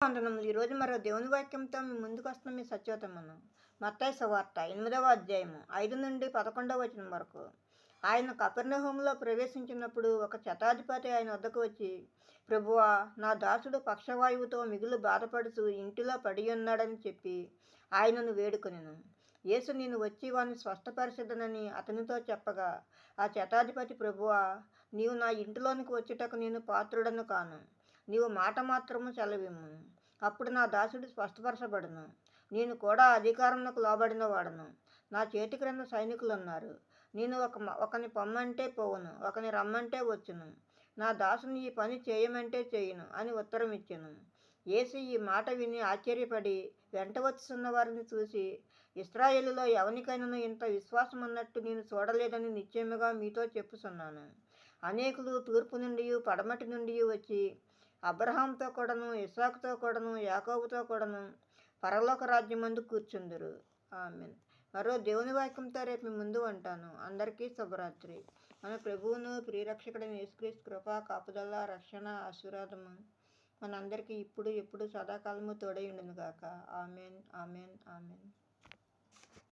వందనములు. ఈరోజు మరో దేవుని వాక్యంతో మీ ముందుకు వస్తున్న మీ సత్యోతమను. మత్తయి సువార్త 8వ అధ్యాయము 5 నుండి 11 వరకు. ఆయన కపెర్నహూములో ప్రవేశించినప్పుడు ఒక శతాధిపతి ఆయన వద్దకు వచ్చి, ప్రభువా, నా దాసుడు పక్షవాయువుతో మిగులు బాధపడుతూ ఇంటిలో పడియున్నాడని చెప్పి ఆయనను వేడుకొనెను. యేసు, నేను వచ్చి వాని స్వస్థపరచెదనని అతనితో చెప్పగా, ఆ శతాధిపతి, ప్రభువా, నీవు నా ఇంటిలోనికి వచ్చుటకు నేను పాత్రుడను కాను. నీవు మాట మాత్రము సెలవిమ్ము, అప్పుడు నా దాసుడు స్వస్థపరచబడును. నేను కూడా అధికారమునకు లోబడిన వాడను. నా చేతి క్రింద సైనికులున్నారు. నేను ఒకని పొమ్మంటే పోవును, ఒకని రమ్మంటే వచ్చును. నా దాసుని ఈ పని చేయమంటే చేయును అని ఉత్తరం ఇచ్చెను. యేసు ఈ మాట విని ఆశ్చర్యపడి వెంట వచ్చుతున్న వారిని చూసి, ఇశ్రాయేలులో ఎవనికైనాను ఇంత విశ్వాసం ఉన్నట్టు నేను చూడలేదని నిశ్చయముగా మీతో చెప్పుచున్నాను. అనేకులు తూర్పు నుండి పడమటి నుండి వచ్చి అబ్రహాంతో కూడాను, ఇస్సాకుతో కూడాను, యాకోబుతో కూడాను పరలోక రాజ్యమందు కూర్చుందురు. ఆమేన్. మరో దేవుని వాక్యంతో రేపు మీ ముందు ఉంటాను. అందరికీ శుభరాత్రి. మన ప్రభువును ప్రియరక్షకుడైన యేసుక్రీస్తు కృపా, కాపుదల, రక్షణ, ఆశీర్వాదము మనందరికీ ఇప్పుడు ఎప్పుడు సదాకాలము తోడై ఉండును గాక. ఆమేన్, ఆమేన్, ఆమేన్.